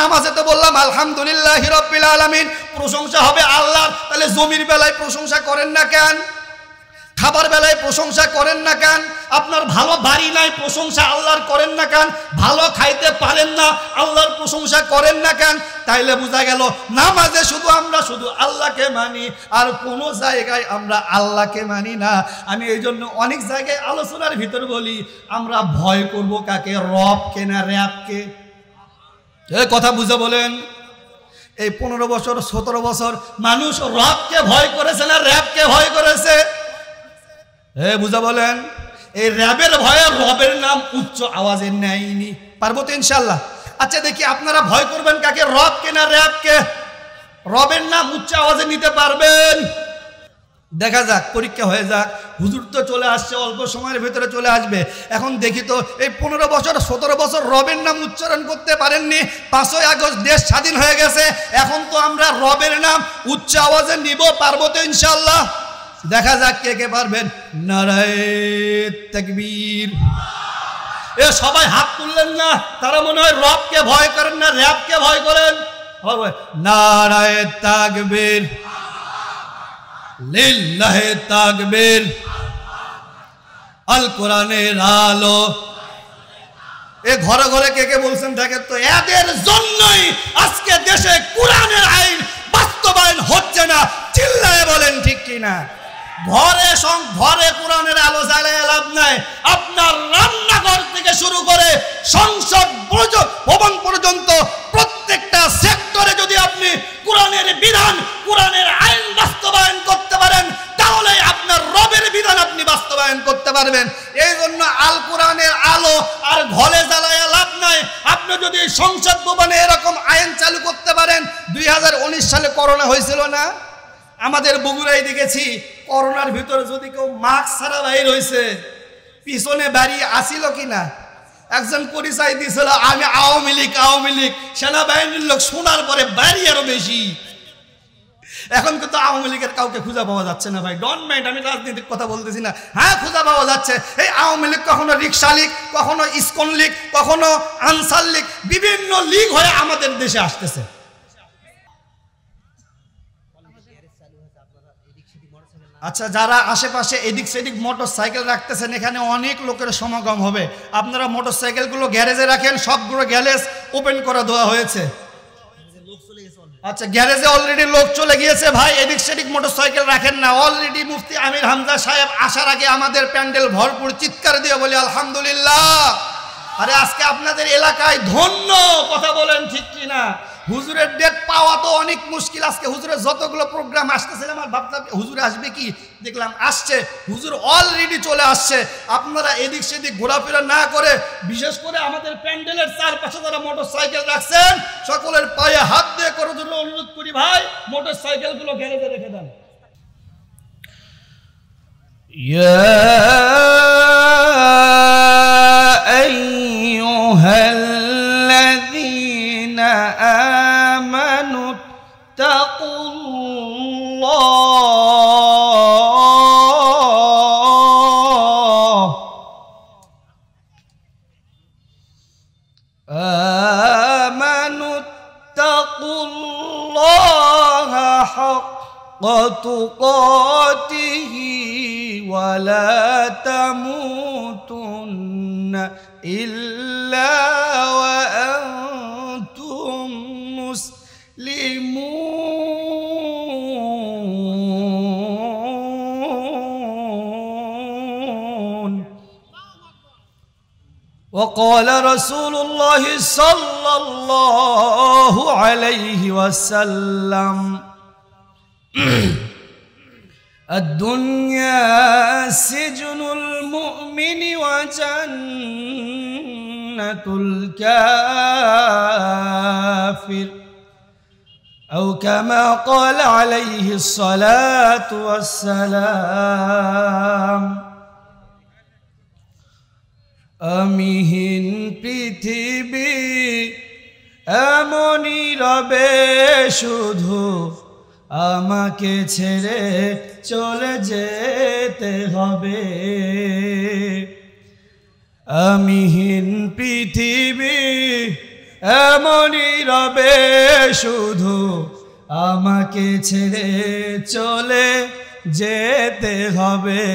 নামাজে তো বললাম আলহামদুলিল্লাহি রাব্বিল আলামিন, প্রশংসা হবে আল্লাহর, তাহলে জমির বেলায় প্রশংসা করেন না কেন? খাবার বেলায় প্রশংসা করেন না কেন? আপনার ভালো বাড়ি নাই, প্রশংসা আল্লাহর করেন না কেন? ভালো খাইতে পারেন না, আল্লাহর প্রশংসা করেন না কেন? তাইলে বোঝা গেল নামাজে আমরা শুধু আল্লাহকে মানি, আর কোনো জায়গায় আমরা আল্লাহকে মানি না। আমি এই জন্য অনেক জায়গায় আলোচনার ভিতর বলি, আমরা ভয় করব কাকে? রবকে না র‍্যাবকে? কথা বুঝে বলেন। এই 15 বছর 17 বছর মানুষ রবকে ভয় করেছে না র‍্যাবকে ভয় করেছে? বুঝা বলেন। এই র‍্যাবের ভয়ে রবের নাম উচ্চ আওয়াজে নেয়নি। পারবো তো ইনশাল্লাহ? আচ্ছা দেখি আপনারা ভয় করবেন কাকে? রবকে না র‍্যাবকে? রবের নাম উচ্চ আওয়াজে নিতে পারবেন? দেখা যাক, পরীক্ষা হয়ে যাক। হুজুর তো চলে আসছে, অল্প সময়ের ভিতরে চলে আসবে। এখন দেখি তো এই 15 বছর 17 বছর রবের নাম উচ্চারণ করতে পারেননি। 5ই আগস্ট দেশ স্বাধীন হয়ে গেছে, এখন তো আমরা রবের নাম উচ্চ আওয়াজে নিব। পারবো তো ইনশাল্লাহ? দেখা যাক কে কে পারবেন। নারায়ে তাকবীর। সবাই হাত তুললেন না, তারা মনে হয় রবকে ভয় করেন না র‍্যাবকে ভয় করেন। নারায়ে তাকবীর, লিল্লাহে তাকবীর, আল কোরআনের আলো। ঘরে ঘরে কে কে বলছেন দেখেন তো, এদের জন্যই আজকে দেশে কোরআনের আইন বাস্তবায়ন হচ্ছে না। চিল্লায়ে বলেন ঠিক কিনা? ঘরে কোরআনের আলো জ্বালায় লাভ নাই। আপনার রান্নাঘর থেকে শুরু করে সংসদ ভবন পর্যন্ত প্রত্যেকটা সেক্টরে যদি আপনি কোরআনের বিধান, কোরআনের আইন বাস্তবায়ন করতে পারেন, তাহলে আপনার রবের বিধান আপনি বাস্তবায়ন করতে পারবেন। এই জন্য আল কোরআনের আলো আর ঘরে জ্বালায় লাভ নাই। আপনি যদি সংসদ ভবনে এরকম আইন চালু করতে পারেন। 2019 সালে করোনা হয়েছিল না? আমাদের বগুড়ায় দেখেছি, করোনার ভিতরে যদি কেউ মাস্ক ছাড়া বাইর হয়েছে, পিছনে বাড়ি আসিল কিনা? একজন পরিচয় দিয়েছিল আমি আওয়ামী লীগ। সেনাবাহিনীর লোক শোনার পরে বাড়ি আরো বেশি। এখন কিন্তু আওয়ামী লীগের কাউকে খুঁজে পাওয়া যাচ্ছে না ভাই। ডোন্ট মাইন্ড, আমি রাজনীতির কথা বলতেছি না। হ্যাঁ, খুঁজে পাওয়া যাচ্ছে। এই আওয়ামী লীগ কখনো রিক্সা লীগ, কখনো ইসকন লীগ, কখনো আনসার লীগ, বিভিন্ন লীগ হয়ে আমাদের দেশে আসতেছে। আচ্ছা, যারা আশেপাশে এদিক সেদিক মোটর সাইকেল রাখতেছেন, এখানে অনেক লোকের সমাগম হবে। আপনারা মোটর সাইকেলগুলো গ্যারেজে রাখেন, সবগুলো গ্যারেজ ওপেন করে দেওয়া হয়েছে। আচ্ছা, গ্যারেজে অলরেডি লোক চলে গিয়েছে ভাই। এদিক সেদিক মোটর সাইকেল রাখেন না। অলরেডি মুফতি আমির হামজা সাহেব আসার আগে আমাদের প্যান্ডেল ভরপুর। চিৎকার দিয়ে বলি আলহামদুলিল্লাহ। আরে আজকে আপনাদের এলাকায় ধন্য, কথা বলেন ঠিক কিনা? হুজুরের ডেট পাওয়া তো অনেক মুশকিল। আজকে হুজুরের যতগুলো প্রোগ্রাম আসতেছে, আমার ভাবতাম হুজুরে আসবে কি, দেখলাম আসছে। হুজুর অলরেডি চলে আসছে। আপনারা এদিক সেদিক ঘোরাফেরা না করে, বিশেষ করে আমাদের প্যান্ডেলের চারপাশে যারা মোটর সাইকেল রাখছেন, সকলের পায়ে হাত দিয়ে করে জন্য অনুরোধ করি ভাই, মোটর সাইকেল গুলো গ্যারেজে রেখে দেন। آمنوا اتقوا الله حق تقاته ولا تموتن إلا وأنتم مسلمون. وقال رسول الله صلى الله عليه وسلم الدنيا سجن المؤمن وجنة الكافر أو كما قال عليه الصلاة والسلام. আমিহীন পৃথিবী এমনই রবে, শুধু আমাকে ছেড়ে চলে যেতে হবে। আমিহীন পৃথিবী এমনই রবে শুধু আমাকে ছেড়ে চলে যেতে হবে।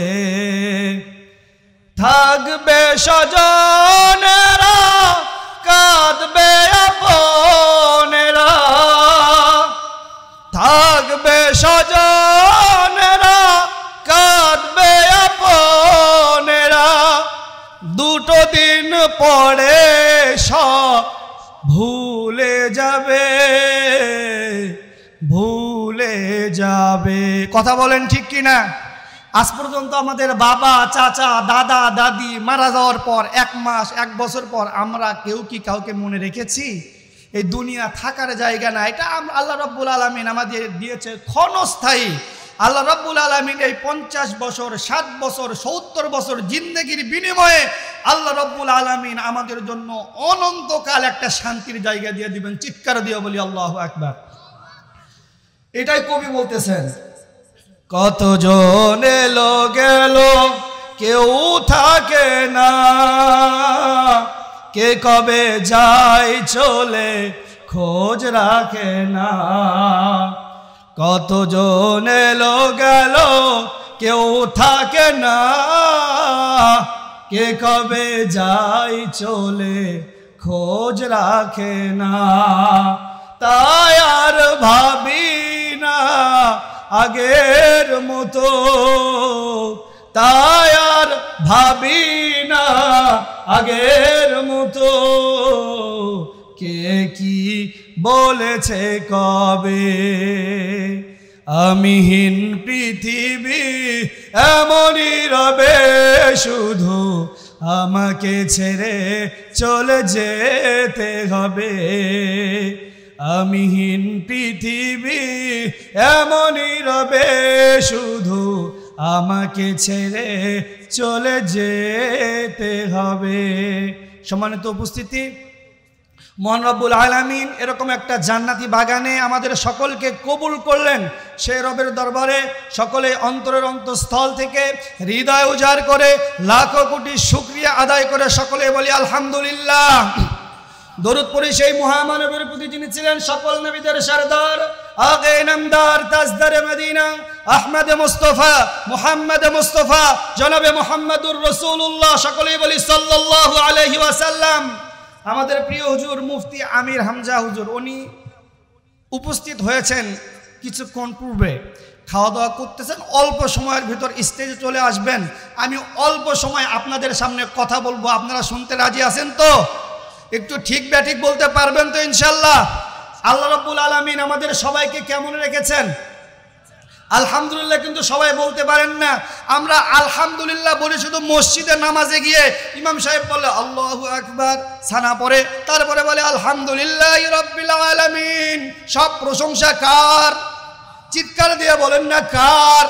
থাকবে স্বজনেরা, কাঁদবে আপনেরা, থাকবে স্বজনেরা, কাঁদবে আপনেরা, দুটো দিন পরে সব ভুলে যাবে, ভুলে যাবে। কথা বলেন ঠিক কিনা? আজ পর্যন্ত আমাদের বাবা, চাচা, দাদা, দাদি মারা যাওয়ার পর 1 মাস 1 বছর পর আমরা কেউ কি কাউকে মনে রেখেছি? এই দুনিয়া থাকার জায়গা না, এটা আল্লাহ রাব্বুল আলামিন আমাদের দিয়েছে ক্ষণস্থায়ী। আল্লাহ রাব্বুল আলামিন এই 50 বছর, 60 বছর, 70 বছর জিন্দেগির বিনিময়ে আল্লাহ রাব্বুল আলামিন আমাদের জন্য অনন্তকাল একটা শান্তির জায়গা দিয়ে দিবেন। চিৎকার দিয়ে বলি আল্লাহু আকবার। এটাই কবি বলতেছেন, কতজন এলো গেল কেউ থাকে না, কে কবে যায় চলে খোঁজ রাখে না। কতজন এলো গেল কেউ থাকে না, কে কবে যায় চলে খোঁজ রাখে না। তাই আর ভাবি না আগের মতো, তাই আর ভাবি না আগের মতো। কে কি বলেছে কবে, আমিহীন পৃথিবী এমনই রবে শুধু আমাকে ছেড়ে চলে যেতে হবে। আমিহীন পৃথিবী এমনই রবে শুধু আমাকে ছেড়ে চলে যেতে হবে। সম্মানিত উপস্থিতি, মহান রব্বুল আলামিন এরকম একটা জান্নাতি বাগানে আমাদের সকলকে কবুল করলেন। সেই রবের দরবারে সকলে অন্তরের অন্তঃস্থল থেকে হৃদয় উজাড় করে লাখো কোটি শুকরিয়া আদায় করে সকলে বলি আলহামদুলিল্লাহ। দরুদ পড়ি সেই মহামানবের প্রতি যিনি ছিলেন সকল নবীদের সরদার, আগে নামদার, তাজদারে মদিনা, আহমদ মুস্তফা, মুহাম্মদ মুস্তফা, জনাবে মুহাম্মদুর রাসূলুল্লাহ। সকলেই বলি সাল্লাল্লাহু আলাইহি ওয়াসাল্লাম। আমাদের প্রিয় হুজুর মুফতি আমির হামজা হুজুর, উনি উপস্থিত হয়েছেন কিছুক্ষণ পূর্বে, খাওয়া দাওয়া করতেছেন। অল্প সময়ের ভিতর স্টেজে চলে আসবেন। আমি অল্প সময় আপনাদের সামনে কথা বলবো, আপনারা শুনতে রাজি আছেন তো? একটু ঠিক ব্যাঠিক বলতে পারবেন তো ইনশাল্লাহ? আল্লাহ রাব্বুল আলামিন আমাদের সবাইকে কেমন রেখেছেন? আলহামদুলিল্লাহ কিন্তু সবাই বলতে পারেন না। আমরা আলহামদুলিল্লাহ বলি শুধু মসজিদে নামাজে গিয়ে ইমাম সাহেব বলে আল্লাহু আকবার, সানা পড়ে, তারপরে বলে আলহামদুলিল্লাহি রাব্বিল আলামিন। সব প্রশংসা কার? চিৎকার দিয়ে বলেন না কার?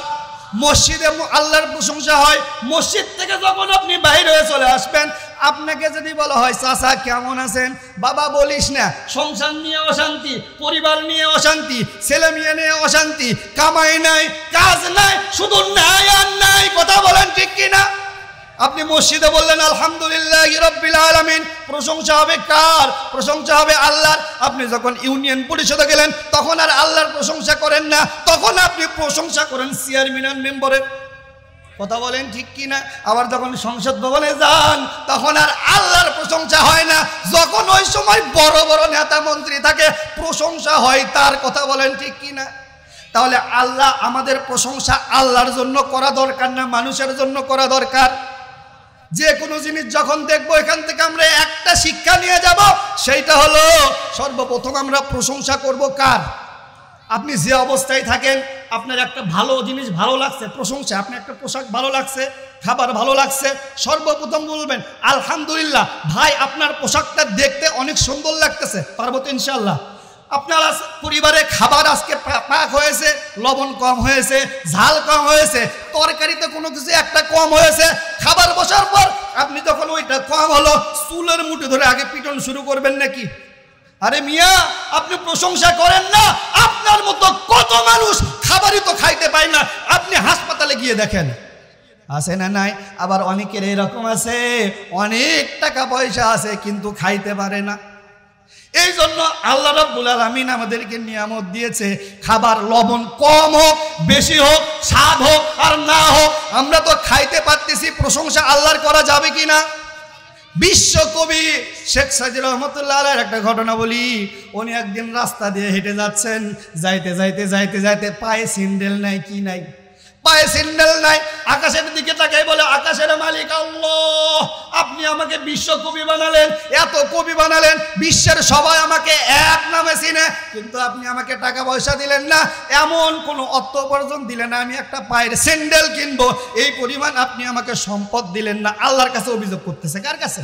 মসজিদে আল্লাহর প্রশংসা হয়। মসজিদ থেকে যখন আপনি বাইরে হয়ে চলে আসবেন, আপনাকে যদি বলা হয় চাচা কেমন আছেন, বাবা বলিস না, সংসার নিয়ে অশান্তি, পরিবার নিয়ে অশান্তি, ছেলে মেয়ে নিয়ে অশান্তি, কামাই নাই, কাজ নাই, শুধু নাই আর নাই। কথা বলেন ঠিক কিনা? আপনি মসজিদে বললেন আলহামদুলিল্লাহি রাব্বিল আলামিন, প্রশংসা হবে কার? প্রশংসা হবে আল্লাহর। আপনি যখন ইউনিয়ন পরিষদে গেলেন তখন আর আল্লাহর প্রশংসা করেন না, তখন আপনি প্রশংসা করেন চেয়ারম্যান আর মেম্বারের। কথা বলেন ঠিক কিনা? আবার যখন সংসদ ভবনে যান তখন আর আল্লাহর প্রশংসা হয় না, যখন ওই সময় বড় বড় নেতা মন্ত্রী থাকে প্রশংসা হয় তার। কথা বলেন ঠিক কিনা? তাহলে আল্লাহ, আমাদের প্রশংসা আল্লাহর জন্য করা দরকার না মানুষের জন্য করা দরকার? যে কোনো জিনিস যখন দেখবো এখান থেকে আমরা একটা শিক্ষা নিয়ে যাব, সেইটা হলো সর্বপ্রথম আমরা প্রশংসা করব কার? আপনি যে অবস্থায় থাকেন, আপনার একটা ভালো জিনিস ভালো লাগছে, প্রশংসা। আপনি একটা পোশাক ভালো লাগছে, খাবার ভালো লাগছে, সর্বপ্রথম বলবেন আলহামদুলিল্লাহ। ভাই আপনার পোশাকটা দেখতে অনেক সুন্দর লাগতেছে, পারবো তো ইনশাল্লাহ? আপনার পরিবারে খাবার আজকে পাক হয়েছে, লবণ কম হয়েছে, ঝাল কম হয়েছে, তরকারিতে কোনো কিছু একটা কম হয়েছে, খাবার বসার পর আপনি যখন ওইটা কম হলো চুলের মুঠি ধরে আগে পিটন শুরু করবেন নাকি? আরে মিয়া, আপনি প্রশংসা করেন না? আপনার মতো কত মানুষ খাবারই তো খাইতে পায় না, আপনি হাসপাতালে গিয়ে দেখেন, আছে না নাই? আবার অনেকের এরকম আছে, অনেক টাকা পয়সা আছে কিন্তু খাইতে পারে না। এই জন্য আল্লাহ রাব্বুল আলামিন আমাদেরকে নিয়ামত দিয়েছে, খাবার লবণ কম হোক বেশি হোক, স্বাদ হোক আর না হোক, আমরা তো খাইতে পারতেছি, প্রশংসা আল্লাহর করা যাবে কিনা? বিশ্বকবি শেখ সাজি রহমতুল্লাহ আলাইহির একটা ঘটনা বলি। উনি একদিন রাস্তা দিয়ে হেঁটে যাচ্ছেন, যাইতে যাইতে যাইতে যাইতে পায়ে স্যান্ডেল নাই, কি নাই, পায়ে স্যান্ডেল নাই। আকাশের দিকে তাকাই বলে, আকাশের মালিক আল্লাহ, আপনি আমাকে বিশ্বকবি বানালেন, এত কবি বানালেন, বিশ্বের সবাই আমাকে এক নামে চিনে, কিন্তু আপনি আমাকে টাকা পয়সা দিলেন না, এমন কোনো অর্থ উপার্জন দিলেন না, আমি একটা পায়ের স্যান্ডেল কিনবো এই পরিমাণ আপনি আমাকে সম্পদ দিলেন না। আল্লাহর কাছে অভিযোগ করতেছে। কার কাছে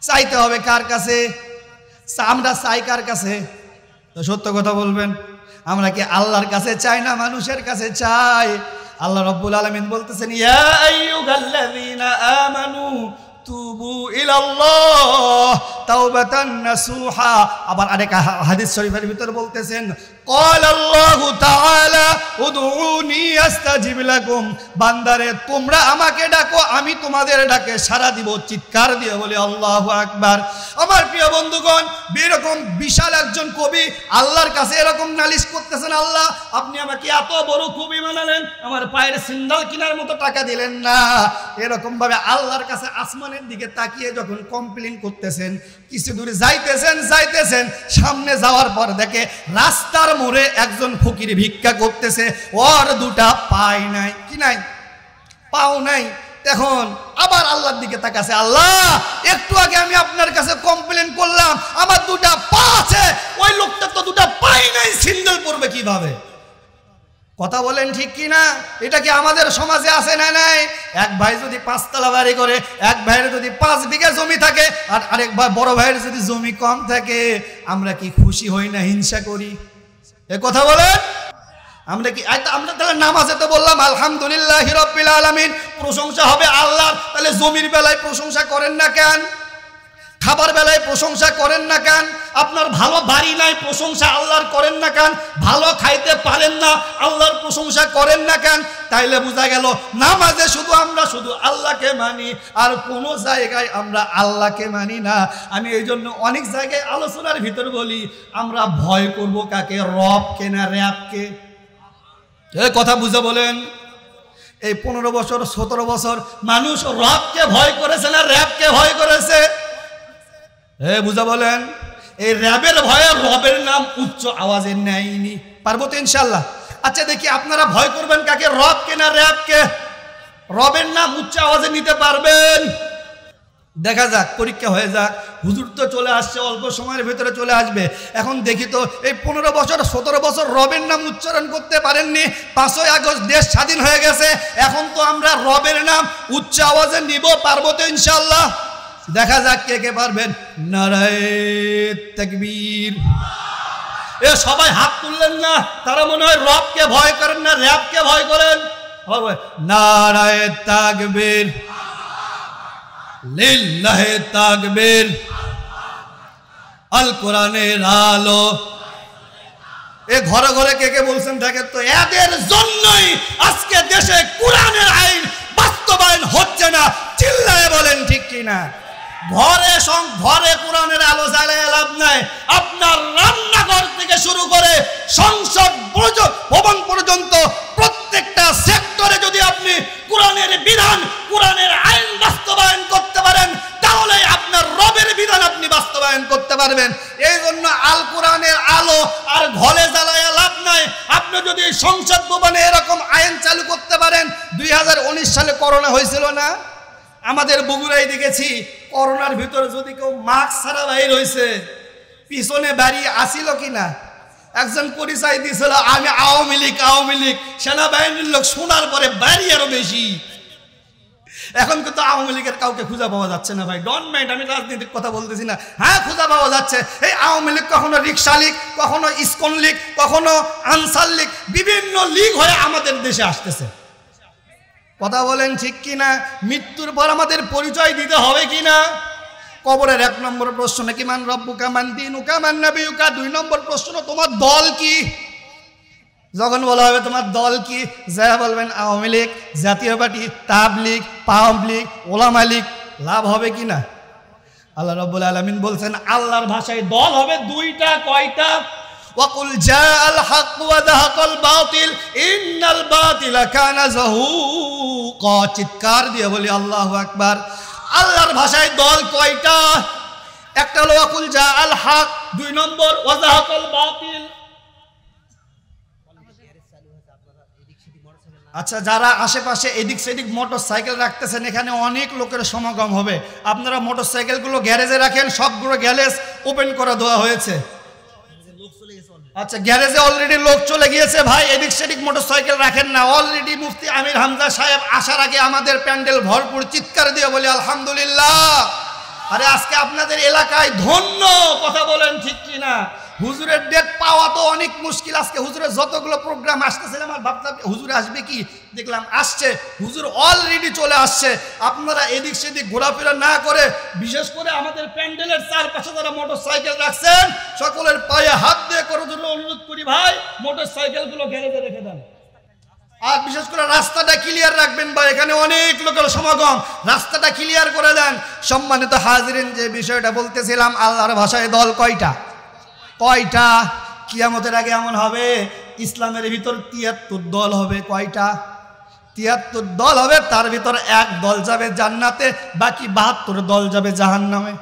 চাইতে হবে? কার কাছে? আমরা চাই কার কাছে? তো সত্য কথা বলবেন, আমরা কি আল্লাহর কাছে চাই না মানুষের কাছে চাই? আল্লাহ রাব্বুল আলামিন বলতেছেন, ইয়া আইয়ুহাল্লাযীনা আমানু তুবু ইলাল্লাহ তাওবাতান নাসুহা। আবার আরেক হাদিস শরীফের ভিতর বলতেছেন, ক্বালাল্লাহু তাআলা উদউনি আস্তাজিব লাকুম। বান্দারে তোমরা আমাকে ডাকো, আমি তোমাদের ডাকে সাড়া দিব। চিৎকার দিয়ে বলি আল্লাহু আকবার। আমার প্রিয় বন্ধুগণ, এরকম বিশাল একজন কবি আল্লাহর কাছে এরকম নালিশ করতেছেন, আল্লাহ আপনি আমাকে এত বড় কবি বানালেন, আমার পায়ের সিন্দাল কেনার মতো টাকা দিলেন না। এরকম ভাবে আল্লাহর কাছে আসমানের দিকে তাকিয়ে যখন কমপ্লেইন করতেছেন, কিছু দূরে যাইতেছেন, সামনে যাওয়ার পর দেখে রাস্তার মোড়ে একজন ফকির ভিক্ষা করতেছে, ওর দুটা পাই নাই, কি নাই, পাও নাই। তখন আবার আল্লাহর দিকে তাকাছে, আল্লাহ একটু আগে আমি আপনার কাছে কমপ্লেইন করলাম, আমার দুটা পা আছে, ওই লোকটা তো দুটা পাই নাই, সিন্ডেল পড়বে কিভাবে? কথা বলেন ঠিক কি না? এটা কি আমাদের সমাজে আছে না নাই? এক ভাই যদি 5 তলা বাড়ি করে, এক ভাইয়ের যদি 5 বিঘা জমি থাকে, আর আরেক ভাই বড় ভাইয়ের যদি জমি কম থাকে, আমরা কি খুশি হই না হিংসা করি? এ কথা বলেন। আমরা কি আমরা তাহলে নামাজে তো বললাম আলহামদুলিল্লাহি রাব্বিল আলামিন, প্রশংসা হবে আল্লাহর, তাহলে জমির বেলায় প্রশংসা করেন না কেন? খাবার বেলায় প্রশংসা করেন না কেন? আপনার ভালো বাড়ি নাই, প্রশংসা আল্লাহর করেন না কেন? ভালো খাইতে পারেন না, আল্লাহর প্রশংসা করেন না কেন? তাইলে বোঝা গেল নামাজে আমরা শুধু আল্লাহকে মানি, আর কোনো জায়গায় আমরা আল্লাহকে মানি না। আমি এই জন্য অনেক জায়গায় আলোচনার ভিতর বলি, আমরা ভয় করব কাকে? রবকে না র‍্যাবকে? এ কথা বুঝে বলেন। এই 15 বছর 17 বছর মানুষ রবকে ভয় করেছে না র‍্যাবকে ভয় করেছে? বুঝা বলেন। এই র‍্যাবের ভয়ে রবের নাম উচ্চ আওয়াজে নেয়নি। পারবো তো ইনশাল্লাহ? আচ্ছা দেখি আপনারা ভয় করবেন কাকে? রবকে না র‍্যাবকে? রবের নাম উচ্চ আওয়াজে নিতে পারবেন? দেখা যাক, পরীক্ষা হয়ে যাক। হুজুর তো চলে আসছে, অল্প সময়ের ভিতরে চলে আসবে। এখন দেখি তো এই 15 বছর 17 বছর রবের নাম উচ্চারণ করতে পারেননি। 5ই আগস্ট দেশ স্বাধীন হয়ে গেছে, এখন তো আমরা রবের নাম উচ্চ আওয়াজে নিব। পারবো তো ইনশাল্লাহ? দেখা যাক কে কে পারবেন। নারায়ে তাকবীর। এ সবাই হাত তুললেন না, তারা মনে হয় রবকে ভয় করেন না র‍্যাবকে ভয় করেন। নারায়ে তাকবীর, লিল্লাহে তাকবীর, আল কোরআনের আলো। এ ঘরে ঘরে কে কে বলছেন দেখেন তো, এদের জন্যই আজকে দেশে কোরআনের আইন বাস্তবায়ন হচ্ছে না। চিল্লায়ে বলেন ঠিক কিনা? ঘরে কোরআনের আলো জ্বালায় লাভ নাই। আপনার রান্নাঘর থেকে শুরু করে সংসদ ভবন পর্যন্ত প্রত্যেকটা সেক্টরে যদি আপনি কোরআনের বিধান, কোরআনের আইন বাস্তবায়ন করতে পারেন, তাহলে আপনার রবের বিধান আপনি বাস্তবায়ন করতে পারবেন। এই জন্য আল কোরআনের আলো আর ঘরে জ্বালায় লাভ নাই। আপনি যদি সংসদ ভবনে এরকম আইন চালু করতে পারেন। 2019 সালে করোনা হয়েছিল না? আমাদের বগুড়ায় দেখেছি, করোনার ভিতরে যদি কেউ মাস্ক ছাড়া বাইর হয়েছে, পিছনে বাড়ি আসিল কিনা? একজন পরিচয় দিয়েছিল আমি আওয়ামী লীগ। সেনাবাহিনীর লোক শোনার পরে বাড়ি আরো বেশি। এখন কিন্তু আওয়ামী লীগের কাউকে খুঁজে পাওয়া যাচ্ছে না ভাই। ডোন্ট মাইন্ড, আমি রাজনীতির কথা বলতেছি না। হ্যাঁ, খুঁজে পাওয়া যাচ্ছে। এই আওয়ামী লীগ কখনো রিক্সা লীগ, কখনো ইসকন লীগ, কখনো আনসার লীগ, বিভিন্ন লীগ হয়ে আমাদের দেশে আসতেছে। কথা বলেন ঠিক কিনা? মৃত্যুর পর আমাদের পরিচয় দিতে হবে কিনা? কবরের 1 নম্বর প্রশ্ন নাকি মান রব্বুকা মান দীনুকা মান নবিয়ুকা। 2 নম্বর প্রশ্ন তোমার দল কি? যখন বলা হবে তোমার দল কি, যারা বলবেন আওয়ামী লীগ, জাতীয় পার্টি, তাবলীগ, পাওয়ামী লীগ, ওলামা লীগ, লাভ হবে কিনা? আল্লাহ রাব্বুল আলামিন বলছেন আল্লাহর ভাষায় দল হবে দুইটা। কয়টা? ওয়াকুল জাআল হক ওয়া যাহাকাল বাতিল ইন্নাল বাতিলা কানা যাহুকা। চিৎকার দিয়ে বলি আল্লাহু আকবার। আল্লাহর ভাষায় দল কয়টা? একটা হলো ওয়াকুল জাআল হক, 2 নম্বর ওয়া যাহাকাল বাতিল। আচ্ছা, যারা আশেপাশে এদিক সেদিক মোটর সাইকেল রাখতেছেন, এখানে অনেক লোকের সমাগম হবে। আপনারা মোটর সাইকেলগুলো গ্যারেজে রাখেন, সবগুলো গ্যারেজ ওপেন করে দেওয়া হয়েছে। আচ্ছা, গ্যারেজে অলরেডি লোক চলে গিয়েছে ভাই, এদিক সেদিক মোটর সাইকেল রাখেন না। অলরেডি মুফতি আমির হামজা সাহেব আসার আগে আমাদের প্যান্ডেল ভরপুর। চিৎকার দিয়ে বলি আলহামদুলিল্লাহ। আরে আজকে আপনাদের এলাকায় ধন্য, কথা বলেন ঠিক কিনা? হুজুরের ডেট পাওয়া তো অনেক মুশকিল। আজকে হুজুরের যতগুলো প্রোগ্রাম আসতেছিল আমার ভাবতাম হুজুর আসবে কি, দেখলাম আসছে। হুজুর অলরেডি চলে আসছে। আপনারা এদিক সেদিক ঘোরাফেরা না করে, বিশেষ করে আমাদের প্যান্ডেলের চারপাশে যারা মোটর সাইকেল রাখছেন, সকলের পায়ে হাত দিয়ে করার জন্য অনুরোধ করি ভাই, মোটর সাইকেলগুলো গ্যারেজে রেখে দেন। আর বিশেষ করে রাস্তাটা ক্লিয়ার রাখবেন ভাই, এখানে অনেক লোকের সমাগম, রাস্তাটা ক্লিয়ার করে দেন। সম্মানিত হাজিরিন, যে বিষয়টা বলতেছিলাম, আল্লাহর ভাষায় দল কয়টা? কয়টা? কিয়ামতের আগে এমন হবে ইসলামের ভিতর 73 দল হবে। কয়টা? 73 দল হবে। তার ভিতর 1 দল যাবে জান্নাতে, বাকি 72 দল যাবে জাহান্নামে।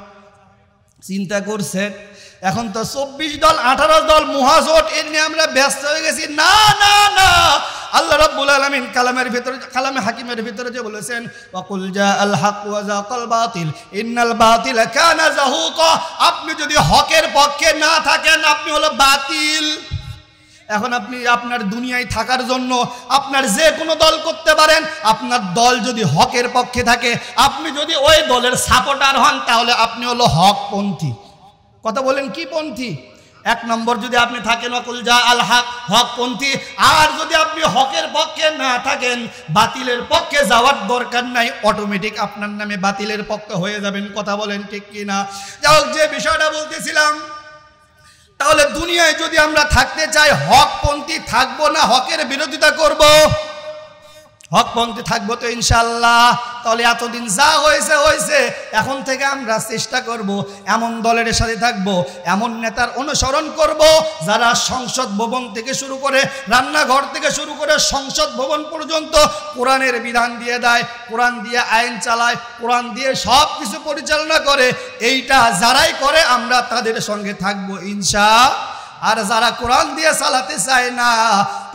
চিন্তা করছে, এখন তো 24 দল 18 দল মহাজোট, এর নিয়ে আমরা ব্যস্ত হয়ে গেছি। না না না, আল্লাহ রাব্বুল আলামিন কালামে হাকিমের ভিতরে যে বলেছেন ওয়াকুল জাআল হক ওয়া যাকাল বাতিল ইন্নাল বাতিলা কানা যাহুকা। আপনি যদি হকের পক্ষে না থাকেন, আপনি হলো বাতিল। এখন আপনি আপনার দুনিয়ায় থাকার জন্য আপনার যে কোনো দল করতে পারেন। আপনার দল যদি হকের পক্ষে থাকে, আপনি যদি ওই দলের সাপোর্টার হন, তাহলে আপনি হলো হকপন্থী। কথা বলেন, কি পন্থী? 1 নম্বর যদি আপনি থাকেন ওয়াকুল জাআল হক, হকপন্থী। আর যদি আপনি হকের পক্ষে না থাকেন, বাতিলের পক্ষে যাওয়ার দরকার নাই, অটোমেটিক আপনার নামে বাতিলের পক্ষে হয়ে যাবেন। কথা বলেন ঠিক কিনা? যাই হোক, যে বিষয়টা বলতেছিলাম, তাহলে দুনিয়ায় যদি আমরা থাকতে চাই, হকপন্থী থাকবো না হকের বিরোধিতা করব? হকপন্থী থাকবো তো ইনশাআল্লাহ। তাহলে এতদিন যা হয়েছে হয়েছে, এখন থেকে আমরা চেষ্টা করব এমন দলের সাথে থাকব, এমন নেতার অনুসরণ করব যারা সংসদ ভবন থেকে শুরু করে, রান্নাঘর থেকে শুরু করে সংসদ ভবন পর্যন্ত কোরআনের বিধান দিয়ে দেয়, কোরআন দিয়ে আইন চালায়, কোরআন দিয়ে সব কিছু পরিচালনা করে। এইটা যারাই করে আমরা তাদের সঙ্গে থাকবো ইনশাআল্লাহ। আর যারা কোরআন দিয়ে চালাতে চায় না,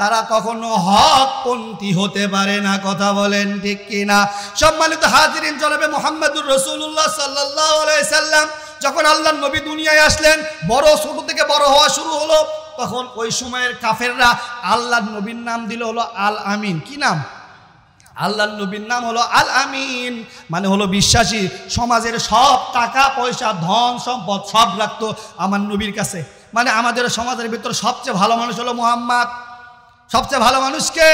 তারা কখনো হকপন্থী হতে পারে না। কথা বলেন ঠিক কিনা? সম্মানিত হাজিরিন, জনাবে মুহাম্মদুর রাসূলুল্লাহ সাল্লাল্লাহু আলাইহি সাল্লাম যখন আল্লাহর নবী দুনিয়ায় আসলেন, বড় ছোট থেকে বড় হওয়া শুরু হলো, তখন ওই সময়ের কাফেররা আল্লাহর নবীর নাম দিল হলো আল আমিন। কি নাম? আল্লাহর নবীর নাম হলো আল আমিন, মানে হলো বিশ্বাসী। সমাজের সব টাকা পয়সা ধন সম্পদ সব রাখতো আমার নবীর কাছে। মানে আমাদের সমাজের ভিতর সবচেয়ে ভালো মানুষ হলো মুহাম্মদ। সবচেয়ে ভালো মানুষকে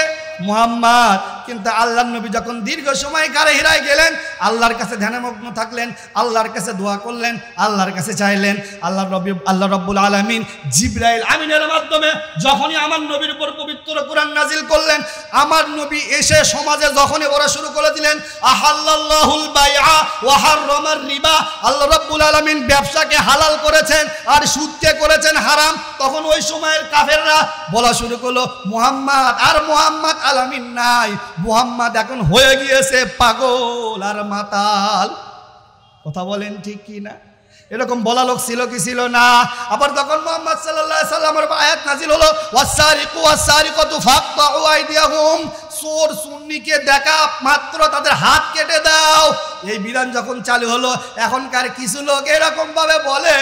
মুহাম্মদ। কিন্তু আল্লাহর নবী যখন দীর্ঘ সময় গারে হিরায় গেলেন, আল্লাহর কাছে ধ্যানমগ্ন থাকলেন, আল্লাহর কাছে দোয়া করলেন, আল্লাহর কাছে চাইলেন। আল্লাহ রাব্বুল আলামিন জিবরাইল আমিনের মাধ্যমে যখনই আমার নবীর উপর পবিত্র কোরআন নাজিল করলেন, আমার নবী এসে সমাজে যখনই বলা শুরু করে দিলেন, আহাল্লাল্লাহুল বাইআ ওয়া হাররামার রিবা, আল্লাহ রাব্বুল আলামিন ব্যবসাকে হালাল করেছেন আর সুদকে করেছেন হারাম। তখন ওই সময়ের কাফেররা বলা শুরু করলো, মুহাম্মদ আর মুহাম্মদ আলামিন নাই, মুহাম্মদ এখন হয়ে গিয়েছে পাগল আর মাতাল। কথা বলেন ঠিক কি না? এরকম বলা লোক ছিল কি ছিল না? আবার তখন মুহাম্মদ সাল্লাল্লাহু আলাইহি সাল্লামের আয়াত নাজিল হলো, ওয়াসারিকু ওয়াসারিকাতু ফাকতাউ আইদিয়াহুম, চোর সুন্নিকে দেখা মাত্র তাদের হাত কেটে দাও। এই বিধান যখন চালু হলো, এখনকার কিছু লোক এরকম ভাবে বলে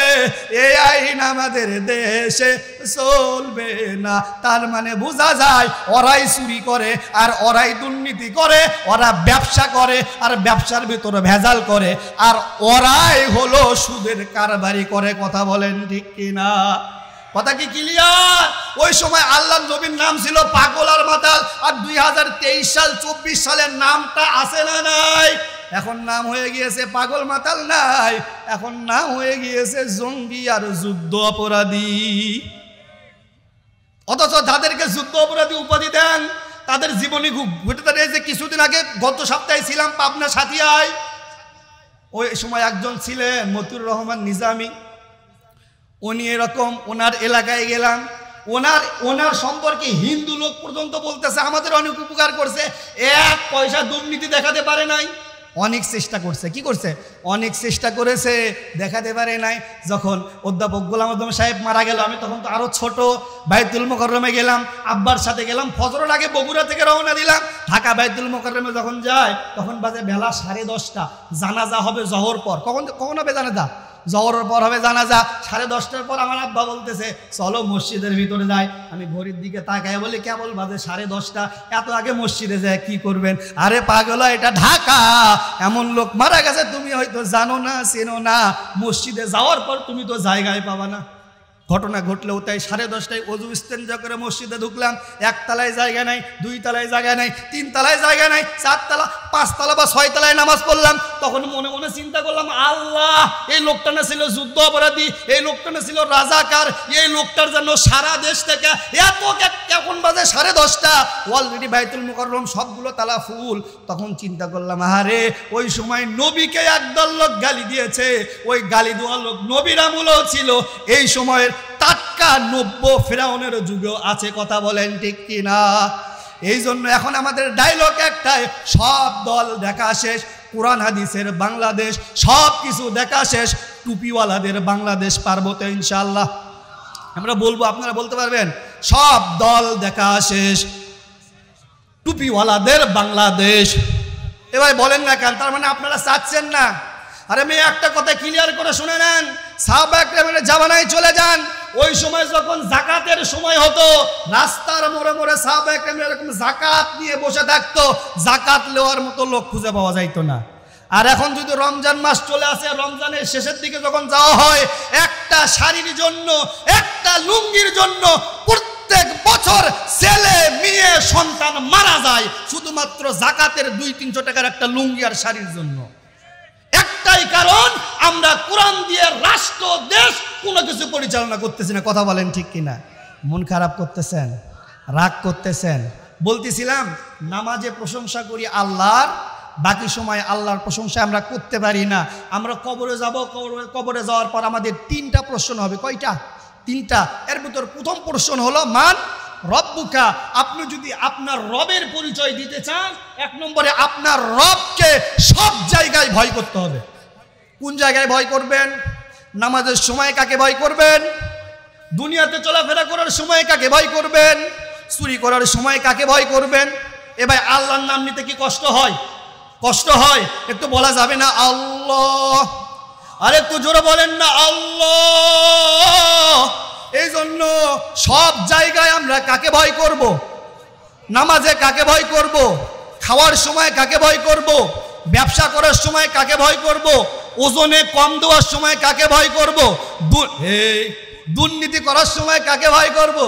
এই আইন আমাদের দেশে চলবে না। তার মানে বোঝা যায় ওরাই চুরি করে আর ওরাই দুর্নীতি করে, ওরা ব্যবসা করে আর ব্যবসার ভিতরে ভেজাল করে, আর ওরাই হলো সুদের কারবারি করে। কথা বলেন ঠিক কিনা? কথা কি ক্লিয়ার? ওই সময় আল্লাহর নবীর নাম ছিল পাগল আর মাতাল, আর 2023 সাল 24 সালের নামটা আছে না নাই? এখন নাম হয়ে গিয়েছে পাগল মাতাল নাই, এখন নাম হয়ে গিয়েছে জঙ্গি আর যুদ্ধ অপরাধী। অথচ যাদেরকে যুদ্ধ অপরাধী উপাধি দেন, তাদের জীবনী ঘটে দাঁড়িয়ে যে কিছুদিন আগে গত সপ্তাহে ছিলাম পাবনা সাথিয়ায়, ওই সময় একজন ছিলেন মতিউর রহমান নিজামী, উনি এরকম ওনার এলাকায় গেলাম, ওনার সম্পর্কে হিন্দু লোক পর্যন্ত বলতেছে আমাদের অনেক উপকার করছে, 1 পয়সা দুর্নীতি দেখাতে পারে নাই। অনেক চেষ্টা করছে, কি করছে, অনেক চেষ্টা করেছে, দেখাতে পারে নাই। যখন অধ্যাপক গোলাম আজম সাহেব মারা গেল, আমি তখন তো আরো ছোট, বাইতুল মোকাররমে গেলাম, আব্বার সাথে গেলাম, ফজরের আগে বগুড়া থেকে রওনা দিলাম, ঢাকা বাইতুল মোকাররমে যখন যায় তখন বাজে বেলা 10:30, জানাজা হবে জহর পর। কখন হবে জানাজা? জহরের পর হবে জানাজা। 10:30টার পর আমার আব্বা বলতেছে চলো মসজিদের ভিতরে যাই। আমি ঘড়ির দিকে তাকায় বলি কেবল বাজে 10:30, এত আগে মসজিদে যায় কি করবেন? আরে পাগল, এটা ঢাকা, এমন লোক মারা গেছে তুমি হয়তো জানো না, চেনো না, মসজিদে যাওয়ার পর তুমি তো জায়গায় পাবা না। ঘটনা ঘটলেও তাই 10:30টায় অজু ইস্তেঞ্জা করে মসজিদে ঢুকলাম, 1 তলায় জায়গা নাই, 2 তলায় জায়গা নাই, 3 তলায় জায়গা নাই, 4 তলা, 5 তলা বা 6 তলায় নামাজ পড়লাম। তখন মনে মনে চিন্তা করলাম, আল্লাহ, এই লোকটা না ছিল যুদ্ধ অপরাধী, এই লোকটা না ছিল রাজাকার, এই লোকটার জন্য সারা দেশ থেকে এত কেমন বাজে 10:30, অলরেডি বাইতুল মুকাররম সবগুলো তালা ফুল। তখন চিন্তা করলাম, আরে ওই সময় নবীকে একদল লোক গালি দিয়েছে, ওই গালি দেওয়া লোক নবীর আমলেও ছিল, এই সময়ের টাটকা নব্য ফেরাউনের যুগেও আছে। কথা বলেন ঠিক কিনা? এই জন্য এখন আমাদের ডায়লগ একটাই, সব দল দেখা শেষ, কোরআন হাদিসের বাংলাদেশ, সব কিছু দেখা শেষ, টুপিওয়ালাদের বাংলাদেশ। পারবো তো ইনশাআল্লাহ? আমরা বলবো, আপনারা বলতে পারবেন? সব দল দেখা শেষ, টুপিওয়ালাদের বাংলাদেশ। এবার বলেন না কেন? তার মানে আপনারা চাচ্ছেন না? আরে মেয়ে, একটা কথা ক্লিয়ার করে শুনে নেন, সাহাবায়ে কেরামের জামানায় চলে যান, ওই সময় যখন জাকাতের সময় হতো, রাস্তার মোড়ে মোড়ে সাহাবায়ে কেরাম এরকম জাকাত নিয়ে বসে থাকতো, জাকাত নেওয়ার মতো লোক খুঁজে পাওয়া যাইতো না। আর এখন যদি রমজান মাস চলে আসে, রমজানের শেষের দিকে যখন যাওয়া হয়, একটা শাড়ির জন্য, একটা লুঙ্গির জন্য প্রত্যেক বছর ছেলে মেয়ে সন্তান মারা যায় শুধুমাত্র জাকাতের 200-300 টাকার একটা লুঙ্গি আর শাড়ির জন্য। একটাই কারণ, আমরা কোরআন দিয়ে রাষ্ট্র দেশ কোনো কিছু পরিচালনা করতেছি না। কথা বলেন ঠিক কিনা? মন খারাপ করতেছেন, রাগ করতেছেন? বলতেছিলাম নামাজে প্রশংসা করি আল্লাহর, বাকি সময় আল্লাহর প্রশংসা আমরা করতে পারি না। আমরা কবরে যাব, কবরে যাওয়ার পর আমাদের 3টা প্রশ্ন হবে। কয়টা? 3টা। এর ভিতর প্রথম প্রশ্ন হলো মান রব্বুকা। আপনি যদি আপনার রবের পরিচয় দিতে চান, 1 নম্বরে আপনার রবকে সব জায়গায় ভয় করতে হবে। কোন জায়গায় ভয় করবেন? নামাজের সময় কাকে ভয় করবেন? দুনিয়াতে চলাফেরা করার সময় কাকে ভয় করবেন? চুরি করার সময় কাকে ভয় করবেন? এবার আল্লাহর নাম নিতে কি কষ্ট হয়? কষ্ট হয়? একটু বলা যাবে না আল্লাহ? আর একটু জোরে বলেন না আল্লাহ? এই জন্য সব জায়গায় আমরা কাকে ভয় করব? নামাজে কাকে ভয় করব? খাওয়ার সময় কাকে ভয় করব? ব্যবসা করার সময় কাকে ভয় করব? ওজনে কম দেওয়ার সময় কাকে ভয় করব? দুর্নীতি করার সময় কাকে ভয় করব?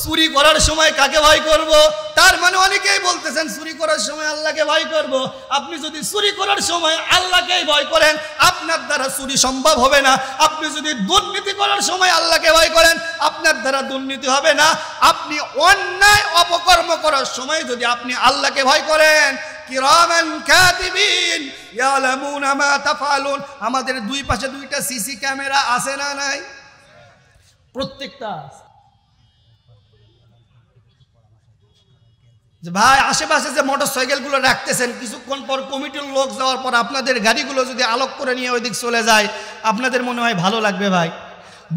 চুরি করার সময় কাকে ভয় করব? তার মানে অনেকেই বলতেছেন চুরি করার সময় আল্লাহকে ভয় করব। আপনি যদি চুরি করার সময় আল্লাহকেই ভয় করেন, আপনার দ্বারা চুরি সম্ভব হবে না। আপনি যদি দুর্নীতি করার সময় আল্লাহকে ভয় করেন, আপনার দ্বারা দুর্নীতি হবে না। আপনি অন্যায় অপকর্ম করার সময় যদি আপনি আল্লাহকে ভয় করেন, কিরামান কাতিবিন ইয়ালামুনা মা তাফআলুন। আমাদের 2 পাশে 2টা সিসি ক্যামেরা আছে না নাই? প্রত্যেকটা। যে ভাই, আশেপাশে যে মোটরসাইকেলগুলো রাখতেছেন, কিছুক্ষণ পর কমিটির লোক যাওয়ার পর আপনাদের গাড়িগুলো যদি আলোক করে নিয়ে ওই দিক চলে যায়, আপনাদের মনে হয় ভালো লাগবে? ভাই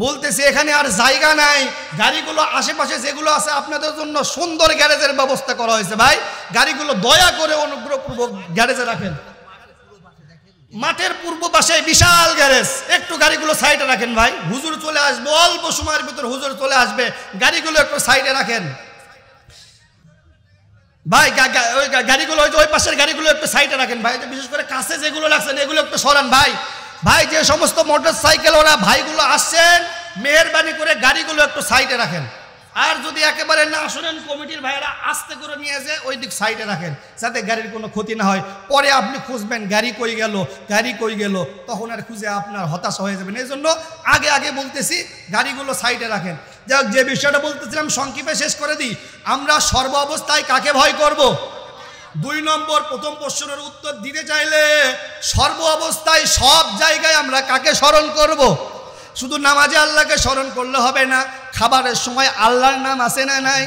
বলতেছে এখানে আর জায়গা নাই, গাড়িগুলো আশেপাশে যেগুলো আছে আপনাদের জন্য সুন্দর গ্যারেজের ব্যবস্থা করা হয়েছে। ভাই গাড়িগুলো দয়া করে অনুগ্রহপূর্বক গ্যারেজে রাখেন। মাঠের পূর্ব পাশে বিশাল গ্যারেজ, একটু গাড়িগুলো সাইডে রাখেন। ভাই হুজুর চলে আসবে, অল্প সময়ের ভিতর হুজুর চলে আসবে, গাড়িগুলো একটু সাইডে রাখেন। ভাই ওই গাড়িগুলো, ওই পাশের গাড়িগুলো একটু সাইডে রাখেন। ভাই বিশেষ করে কাছে যেগুলো লাগছেন এগুলো একটু সরান। ভাই ভাই যে সমস্ত মোটর সাইকেল ওরা ভাইগুলো আসছেন, মেহেরবানি করে গাড়িগুলো একটু সাইডে রাখেন। আর যদি একেবারে না শোনেন, কমিটির ভাইয়েরা আস্তে করে নিয়ে যে ওই দিক সাইডে রাখেন, যাতে গাড়ির কোনো ক্ষতি না হয়। পরে আপনি খুঁজবেন গাড়ি কই গেল, গাড়ি কই গেল, তখন আর খুঁজে আপনার হতাশা হয়ে যাবেন। এই জন্য আগে আগে বলতেছি গাড়িগুলো সাইডে রাখেন। যাই হোক, যে বিষয়টা বলতেছিলাম সংক্ষেপে শেষ করে দিই। আমরা সর্ব অবস্থায় কাকে ভয় করব? 2 নম্বর প্রথম প্রশ্নের উত্তর দিতে চাইলে সর্ব অবস্থায় সব জায়গায় আমরা কাকে স্মরণ করব? শুধু নামাজে আল্লাহকে স্মরণ করলে হবে না, খাবারের সময় আল্লাহর নাম আছে না নাই?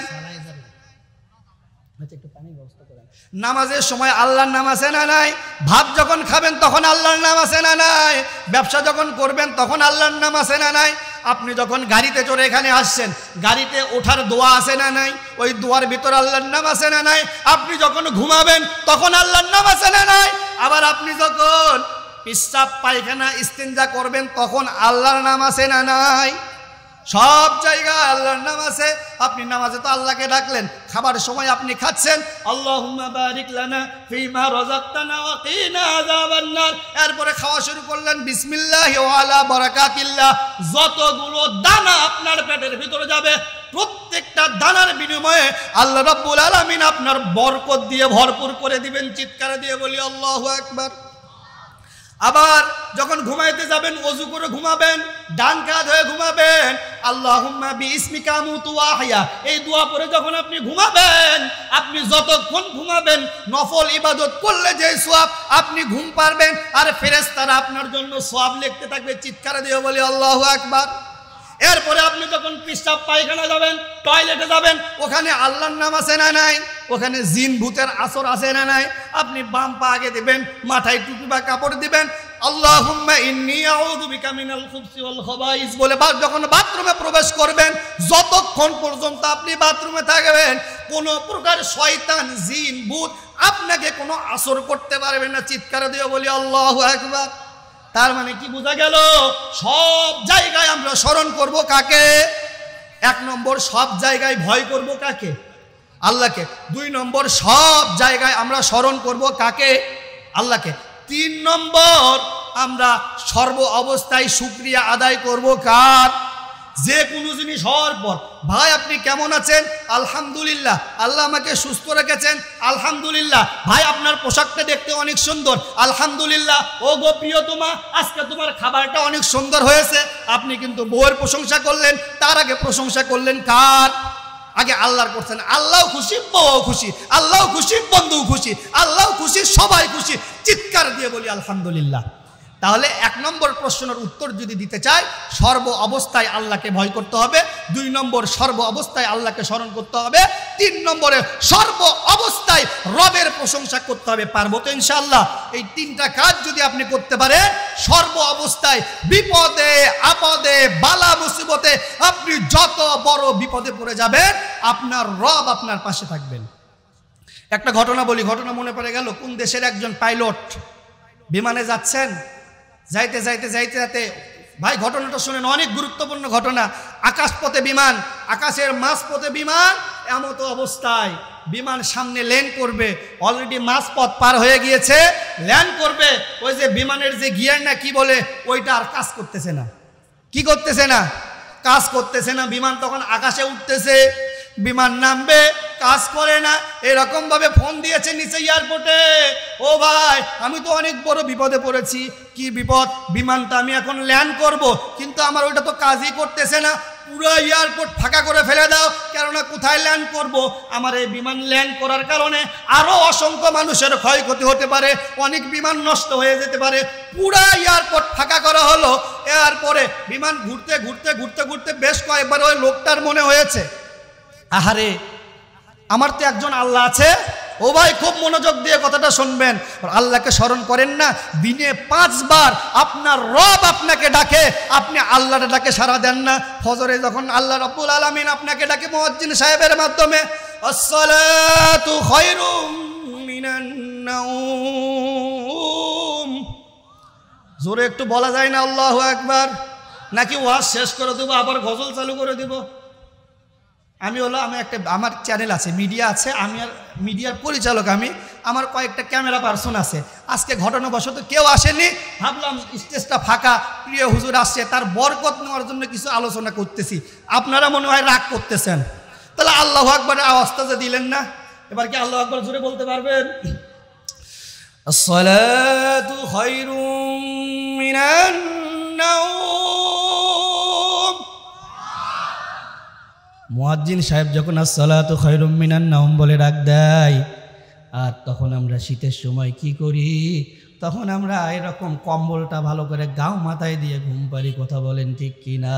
নামাজের সময় আল্লাহর নাম আছে না নাই? ভাত যখন খাবেন তখন আল্লাহর নাম আছে না নাই? ব্যবসা যখন করবেন তখন আল্লাহর নাম আছে না নাই? আপনি যখন গাড়িতে চড়ে এখানে আসছেন, গাড়িতে ওঠার দোয়া আছে না নাই? ওই দোয়ার ভিতর আল্লাহর নাম আছে না নাই? আপনি যখন ঘুমাবেন তখন আল্লাহর নাম আছে না নাই? আবার আপনি যখন পেশাব পায়খানা ইস্তিনজা করবেন তখন আল্লাহর নাম আছে না নাই? সব জায়গায় আল্লাহর নাম আছে। আপনি নামাজে তো আল্লাহকে ডাকলেন, খাবারের সময় আপনি খাচ্ছেন আল্লাহুম্মা বারিক লানা ফিমা রাযাকতানা ওয়া কিনা আযাবান নার, এরপরে খাওয়া শুরু করলেন বিসমিল্লাহি ওয়া আলা বারাকাতিল্লাহ। যতগুলো দানা আপনার পেটের ভিতরে যাবে প্রত্যেকটা দানার বিনিময়ে আল্লাহ রাব্বুল আলামিন আপনার বরকত দিয়ে ভরপুর করে দিবেন। চিৎকার দিয়ে বলি আল্লাহু আকবার। আবার যখন ঘুমাইতে যাবেন ওযু করে ঘুমাবেন, ডান কাঁধ হয়ে ঘুমাবেন, আল্লাহুম্মা বিইসমিকা আমুতু ওয়া আহয়া, এই দোয়া পড়ে যখন আপনি ঘুমাবেন, আপনি যতক্ষণ ঘুমাবেন নফল ইবাদত করলে যে সওয়াব আপনি ঘুম পারবেন, আর ফেরেশতারা আপনার জন্য সওয়াব লিখতে থাকবে। চিৎকার দিয়ে বলি আল্লাহু আকবার। এরপরে আপনি যখন পেশাব পায়খানা যাবেন, টয়লেটে যাবেন, ওখানে আল্লাহর নাম আছে না নাই? ওখানে জিন ভূতের আসর আছে না নাই? আপনি বাম পা আগে দিবেন, মাথায় টুপি বা কাপড় দিবেন, আল্লাহুম্মা ইন্নী আউযু বিকা মিনাল খুবসি ওয়াল খাবাইস বলে যখন বাথরুমে প্রবেশ করবেন, যতক্ষণ পর্যন্ত আপনি বাথরুমে থাকবেন কোনো প্রকার শয়তান জিন ভূত আপনাকে কোনো আসর করতে পারবে না। চিৎকার দিয়ে বলি আল্লাহু আকবার। তার মানে কি বোঝা গেল? সব জায়গায় আমরা স্মরণ করব কাকে? 1 নম্বর, সব জায়গায় ভয় করব কাকে? আল্লাহকে। 2 নম্বর, সব জায়গায় আমরা স্মরণ করব কাকে? আল্লাহকে। 3 নম্বর, আমরা সর্ব অবস্থায় শুকরিয়া আদায় করব কার? যে কোনো জিনিস হওয়ার পর, ভাই আপনি কেমন আছেন? আলহামদুলিল্লাহ, আল্লাহ আমাকে সুস্থ রেখেছেন, আলহামদুলিল্লাহ। ভাই আপনার পোশাকটা দেখতে অনেক সুন্দর, আলহামদুলিল্লাহ। ও গো প্রিয়তমা, আজকে তোমার খাবারটা অনেক সুন্দর হয়েছে। আপনি কিন্তু বউয়ের প্রশংসা করলেন, তার আগে প্রশংসা করলেন কার? আগে আল্লাহর করছেন। আল্লাহ খুশি, বউ খুশি, আল্লাহ খুশি, বন্ধু খুশি, আল্লাহ খুশি, সবাই খুশি। চিৎকার দিয়ে বলি আলহামদুলিল্লাহ। তাহলে 1 নম্বর প্রশ্নের উত্তর যদি দিতে চাই, সর্ব অবস্থায় আল্লাহকে ভয় করতে হবে। 2 নম্বর, সর্ব অবস্থায় আল্লাহকে স্মরণ করতে হবে। 3 নম্বরে, সর্ব অবস্থায় রবের প্রশংসা করতে হবে। পারবো তো ইনশাআল্লাহ? এই 3টা কাজ যদি আপনি করতে পারেন, সর্ব অবস্থায় বিপদে আপদে বালা মুসিবতে আপনি যত বড় বিপদে পড়ে যাবেন, আপনার রব আপনার পাশে থাকবেন। একটা ঘটনা বলি, ঘটনা মনে পড়ে গেল। কোন দেশের একজন পাইলট বিমানে যাচ্ছেন, যাইতে যাইতে যাইতে যাইতে, ভাই ঘটনাটা শুনেন, অনেক গুরুত্বপূর্ণ ঘটনা। আকাশপথে বিমান, আকাশের মাঝপথে বিমান, এমতো অবস্থায় বিমান সামনে ল্যান্ড করবে, অলরেডি মাঝপথ পার হয়ে গিয়েছে, ল্যান্ড করবে, ওই যে বিমানের যে গিয়ার না কি বলে, ওইটা আর কাজ করতেছে না। কি করতেছে না? কাজ করতেছে না। বিমান তখন আকাশে উঠতেছে, বিমান নামবে, কাজ করে না। এরকম ভাবে ফোন দিয়েছে নিচে এয়ারপোর্টে, ও ভাই আমি তো অনেক বড় বিপদে পড়েছি। কি বিপদ? বিমানটা আমি এখন ল্যান্ড করব, কিন্তু আমার ওইটা তো কাজই করতেছে না। পুরো এয়ারপোর্ট ফাঁকা করে ফেলে দাও, কেননা কোথায় ল্যান্ড করব? আমার এই বিমান ল্যান্ড করার কারণে আরো অসংখ্য মানুষের ক্ষয়ক্ষতি হতে পারে, অনেক বিমান নষ্ট হয়ে যেতে পারে। পুরো এয়ারপোর্ট ফাঁকা করা হলো। এরপরে বিমান ঘুরতে ঘুরতে ঘুরতে ঘুরতে বেশ কয়েকবার ওই লোকটার মনে হয়েছে, আহারে আমার তো একজন আল্লাহ আছে। ও ভাই খুব মনোযোগ দিয়ে কথাটা শুনবেন, আল্লাহকে স্মরণ করেন না? দিনে 5 বার আপনার রব আপনাকে ডাকে, আপনি আল্লাহর ডাকে সাড়া দেন না? ফজরে যখন আল্লাহ রাব্বুল আলামিন আপনাকে ডাকে মুয়াজ্জিন সাহেবের মাধ্যমে, আসসালাতু খায়রুম মিনান নাওম, জোরে একটু বলা যায় না আল্লাহু আকবার? নাকি ওয়াজ শেষ করে দেবো আবার গজল চালু করে দিব? আমি আমার চ্যানেল আছে, মিডিয়া আছে, আমি আর মিডিয়ার পরিচালক, আমার কয়েকটা ক্যামেরা পার্সন আছে। আজকে ঘটনাবশত কেউ আসেনি, ভাবলাম স্টেজটা ফাঁকা, প্রিয় হুজুর আসছে, তার বরকত নেওয়ার জন্য কিছু আলোচনা করতেছি। আপনারা মনে হয় রাগ করতেছেন, তাহলে আল্লাহু আকবার আওয়াজটা যে দিলেন না, এবার কি আল্লাহু আকবার জোরে বলতে পারবেন? আসসালাতু খায়রুম মিনান নাওম। মুয়াজ্জিন সাহেব যখন আসসালাতু খায়রুম মিনান নাওম বলে ডাক দেয়, আর তখন আমরা শীতের সময় কি করি? তখন আমরা এরকম কম্বলটা ভালো করে গাও মাথায় দিয়ে ঘুম পারি। কথা বলেন ঠিক কিনা?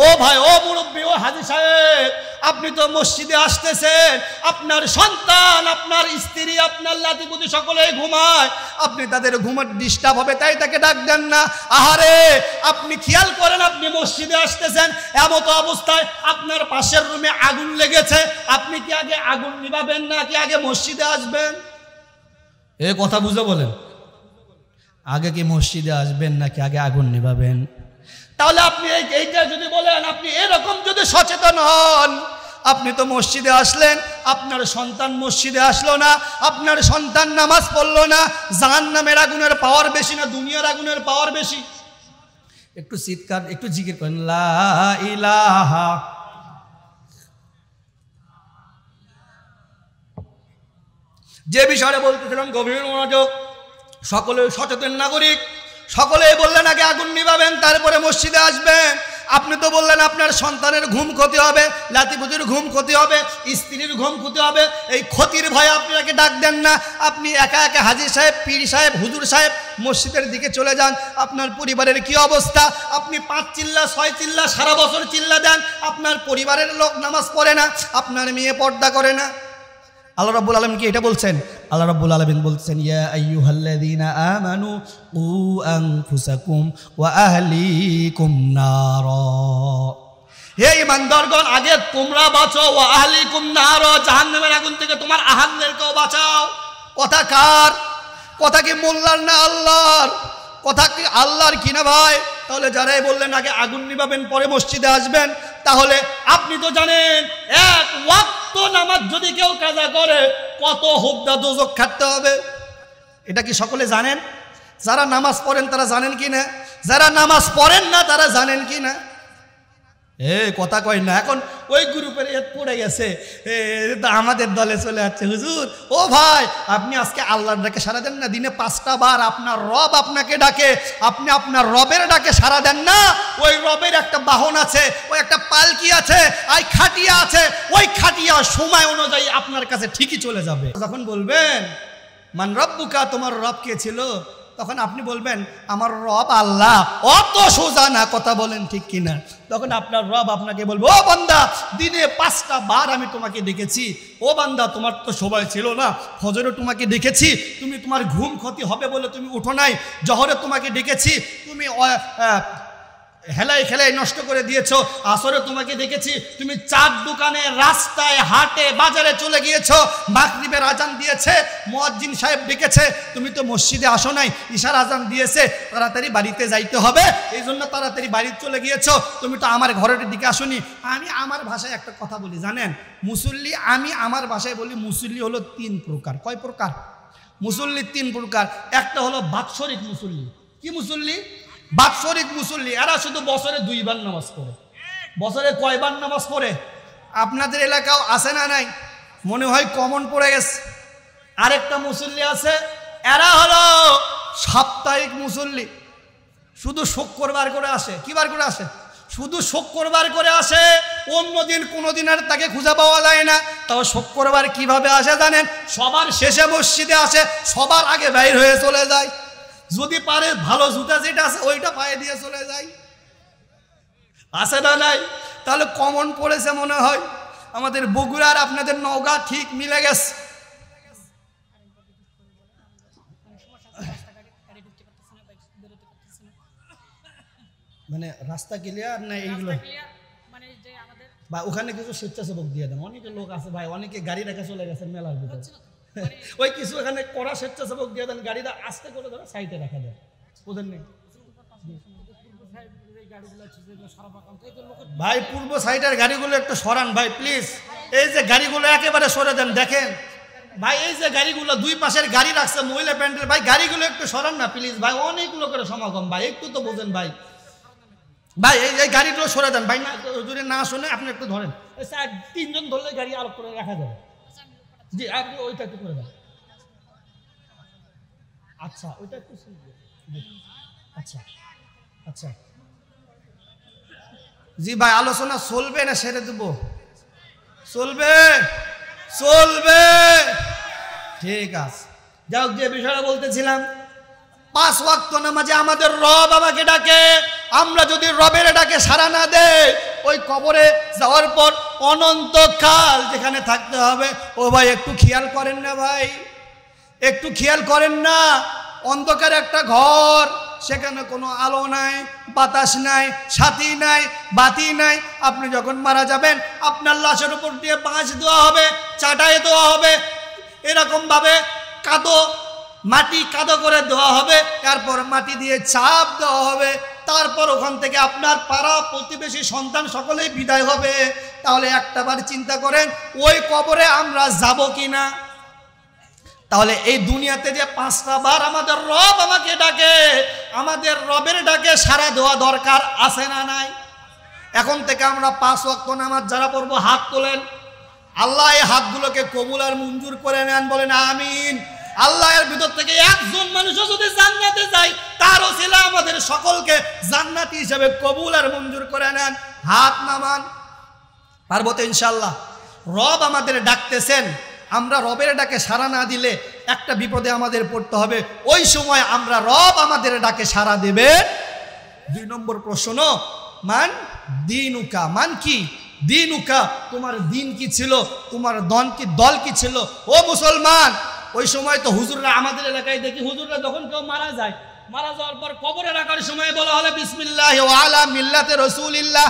ও ভাই, ও মুরব্বী, ও হাজী সাহেব, আপনি তো মসজিদে আসতেছেন, আপনার সন্তান, আপনার স্ত্রী, আপনার নাতিপুতি সকলেই ঘুমায়, আপনি তাদের ঘুমার ডিস্টার্ব হবে তাই তাকে ডাক দেন না। আহারে, আপনি খেয়াল করেন, আপনি মসজিদে আসতেছেন, এমত অবস্থায় আপনার পাশের রুমে আগুন লেগেছে, আপনি কি আগে আগুন নিভাবেন না কি আগে মসজিদে আসবেন? এ কথা বুঝে বলেন, আগে কি মসজিদে আসবেন নাকি আগে আগুন নিভাবেন? তাহলে আপনি এইটা যদি বলেন, আপনি এরকম যদি সচেতন হন, আপনি তো মসজিদে আসলেন, আপনার সন্তান মসজিদে আসলো না, আপনার সন্তান নামাজ পড়লো না, জাহান্নামের আগুনের পাওয়ার বেশি না দুনিয়ার আগুনের পাওয়ার বেশি? একটু চিৎকার, একটু জিকির করেন, লা ইলাহা। যে বিষয়ে বলতেছিলাম গভীর মনোযোগ, সকলে সচেতন নাগরিক, সকলেই বললেন আগে আগুন নিভাবেন তারপরে মসজিদে আসবেন। আপনি তো বললেন আপনার সন্তানের ঘুম ক্ষতি হবে, নাতিপুতির ঘুম ক্ষতি হবে, স্ত্রীর ঘুম ক্ষতি হবে, এই ক্ষতির ভয়ে আপনি তাকে ডাক দেন না। আপনি একা একা হাজী সাহেব, পীর সাহেব, হুজুর সাহেব মসজিদের দিকে চলে যান, আপনার পরিবারের কি অবস্থা? আপনি 5 চিল্লা 6 চিল্লা সারা বছর চিল্লা দেন, আপনার পরিবারের লোক নামাজ পড়ে না, আপনার মেয়ে পর্দা করে না। আল্লাহ রাব্বুল আলামিন কি এটা বলছেন? আল্লাহ রাব্বুল আলামিন বলছেন, ইয়া আইয়ুহাল্লাযীনা আমানু কু আনফুসাকুম ওয়া আহলিকুম নারা। হে ঈমানদারগণ, আগে তোমরা বাঁচো, ওয়া আহলিকুম নারা, জাহান্নামের আগুন থেকে তোমার আহালদেরকেও বাঁচাও। কথা কার? কথা কি মোল্লার না আল্লাহর? কথা কি আল্লাহর কিনা ভাই? তাহলে যারাই বললেন আগে আগুন নিভাবেন পরে মসজিদে আসবেন, তাহলে আপনি তো জানেন এক ওয়াক্ত নামাজ যদি কেউ কাজা করে কত হুবদা দোজক খাটতে হবে। এটা কি সকলে জানেন? যারা নামাজ পড়েন তারা জানেন কি না? যারা নামাজ পড়েন না তারা জানেন কি না? কথা কয় না। এখন ওই গ্রুপের পড়ে গেছে, আমাদের দলে চলে যাচ্ছে, হুজুর ও ভাই আপনি আজকে আল্লাহর ডাকে সাড়া দেন না, দিনে 5টা বার আপনার রব আপনাকে ডাকে, আপনি আপনার রবের ডাকে সাড়া দেন না। ওই রবের একটা বাহন আছে, ওই একটা পালকি আছে, ওই খাটিয়া আছে, ওই খাটিয়া সময় অনুযায়ী আপনার কাছে ঠিকই চলে যাবে। যখন বলবেন মান রব্বুকা, তোমার রব কে ছিল, তখন আপনি বলবেন আমার রব আল্লাহ। অত সোজা না, কথা বলেন ঠিক কিনা? তখন আপনার রব আপনাকে বলবো, ও বান্দা দিনে 5টা বার আমি তোমাকে ডেকেছি, ও বান্দা তোমার তো সময় ছিল না, ফজরে তোমাকে ডেকেছি, তুমি তোমার ঘুম ক্ষতি হবে বলে তুমি উঠো নাই, জহরে তোমাকে ডেকেছি, তুমি হেলাই খেলাই নষ্ট করে দিয়েছো, আসরে তোমাকে দেখেছি তুমি চার দোকানে, রাস্তায়, হাটে, বাজারে চলে গিয়েছো, মাগরিবের আজান দিয়েছে, মুয়াজ্জিন সাহেব ডেকেছে, তুমি তো মসজিদে আসো নাই, ইশার আজান দিয়েছে, তাড়াতাড়ি বাড়িতে যাইতে হবে, এই জন্য তাড়াতাড়ি বাড়ি চলে গিয়েছো, তুমি তো আমার ঘরের দিকে আসোনি। আমি আমার ভাষায় একটা কথা বলি জানেন, মুসল্লি, আমি আমার ভাষায় বলি মুসল্লি হলো 3 প্রকার। কয় প্রকার? মুসল্লি 3 প্রকার। একটা হলো বাৎসরিক মুসল্লি। কি মুসল্লি? বাৎসরিক মুসল্লি। এরা শুধু বছরে 2 বার নামাজ পড়ে। বছরে কয়বার নামাজ পড়ে? আপনাদের এলাকাও আছে না নাই? মনে হয় কমন পড়ে গেছে। আরেকটা মুসল্লি আছে, এরা হলো সাপ্তাহিক মুসল্লি, শুধু শুক্রবার করে আসে। কি বার করে আসে? শুধু শুক্রবার করে আসে, অন্য দিন কোনোদিন আর তাকে খুঁজে পাওয়া যায় না। তাও শুক্রবার কিভাবে আসে জানেন? সবার শেষে মসজিদে আসে, সবার আগে বাইর হয়ে চলে যায়, যদি পারে ভালো জুতা যেটা আছে ওইটা পায়ে দিয়ে চলে যায়। আছে না নাই? তাহলে কমন পড়েছে মনে হয়। আমাদের বগুড়ার আপনাদের নওগাঁ ঠিক মিলে গেছে। মানে রাস্তা ক্লিয়ার না এইগুলো ভাই? ওখানে কিছু স্বেচ্ছাসেবক দিয়ে দেন, অনেকে লোক আছে ভাই, অনেকে গাড়ি রেখে চলে গেছেন মেলার ভিতরে, ওই কিছু এখানে কড়া স্বেচ্ছাসেবক দিয়ে দেন, গাড়িটা আস্তে করে ধরে সাইডে রাখা দেন, বুঝেন নেই ভাই? পূর্ব সাইডের গাড়িগুলো একটু সরান ভাই প্লিজ। এই যে গাড়িগুলো একেবারে সরে দেন। দেখেন ভাই, এই যে গাড়িগুলো 2 পাশের গাড়ি রাখছে মহিলা প্যান্ডেল, ভাই গাড়িগুলো একটু সরান না প্লিজ ভাই, অনেক লোকের সমাগম ভাই, একটু তো বোঝেন ভাই। ভাই এই গাড়িগুলো সরে দেন ভাই, না যদি না শোনে আপনি একটু ধরেন, 3 জন ধরলে গাড়ি আরো করে রাখা যাবে। জি আপনি ওইটা একটু করে দেন। আচ্ছা ওইটা একটু, আচ্ছা আচ্ছা জি ভাই, আলোচনা চলবে না সেরে দেবো? চলবে, চলবে। ঠিক আছে, যাই হোক, যে বিষয়টা বলতেছিলাম, 5 ওয়াক্ত নামাজে আমাদের রব আমাকে ডাকে। আমরা যদি রবের ডাকে সাড়া না দেই, ওই কবরে যাওয়ার পর অনন্তকাল যেখানে থাকতে হবে। ও ভাই একটু খেয়াল করেন না ভাই, একটু খেয়াল করেন না। অন্ধকার একটা ঘর, সেখানে কোনো আলো নাই, বাতাস নাই, সাথী নাই, বাতি নাই। আপনি যখন মারা যাবেন, আপনার লাশের উপর দিয়ে বাঁশ দেওয়া হবে, চাটাই দেওয়া হবে, এরকমভাবে মাটি কাদো করে দেওয়া হবে, তারপর মাটি দিয়ে চাপ দেওয়া হবে, তারপর ওখান থেকে আপনার পাড়া প্রতিবেশী সন্তান সকলেই বিদায় হবে। তাহলে একটাবার চিন্তা করেন, ওই কবরে আমরা যাব কিনা? তাহলে এই দুনিয়াতে যে 5টা বার আমাদের রব আমাকে ডাকে, আমাদের রবের ডাকে সাড়া দেওয়া দরকার আছে না নাই? এখন থেকে আমরা 5 ওয়াক্ত নামাজ যারা পড়বো, হাত তোলেন। আল্লাহ এই হাতগুলোকে কবুল আর মঞ্জুর করে নেন, বলেন আমিন। আল্লাহ এর ভিতর থেকে একজন মানুষও যদি জান্নাতে যায়, তার ওসিলা আমাদের সকলকে জান্নাতি হিসেবে কবুল আর মঞ্জুর করে নেন। হাত নামান, পারবো তো ইনশাআল্লাহ? রব আমাদের ডাকতেছেন, আমরা রবের ডাকে সাড়া না দিলে একটা বিপদে আমাদের পড়তে হবে। ওই সময় আমরা রব আমাদের ডাকে সাড়া দেবে। 2 নম্বর প্রশ্ন, মান দিনুকা, মান কি? দিনুকা, তোমার দিন কি ছিল, তোমার দল কি ছিল? ও মুসলমান, ওই সময় তো হুজুররা, আমাদের এলাকায় দেখি হুজুররা যখন কেউ মারা যায়, মারা যাওয়ার পর কবরে রাখার সময় বলা হলে বিসমিল্লাহ ওয়া আলা মিল্লাতে রাসূলিল্লাহ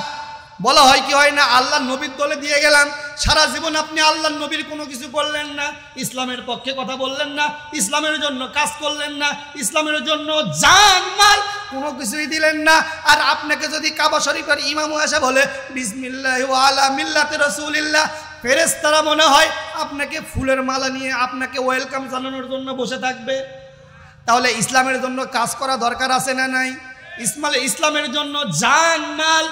বলা হয় কি হয় না? আল্লাহর নবীর দলে দিয়ে গেলাম। সারা জীবন আপনি আল্লাহর নবীর কোনো কিছু করলেন না, ইসলামের পক্ষে কথা বললেন না, ইসলামের জন্য কাজ করলেন না, ইসলামের জন্য জান মাল কোনো কিছুই দিলেন না। আর আপনাকে যদি কাবা শরীফের ইমাম এসে বলে বিসমিল্লাহ ওয়া আলা মিল্লাতে রাসূলিল্লাহ, ফেরেশতারা মনে হয় আপনাকে ফুলের মালা নিয়ে আপনাকে ওয়েলকাম জানানোর জন্য বসে থাকবে। তাহলে ইসলামের জন্য কাজ করা দরকার আছে না নাই? ইসলামের জন্য জান মাল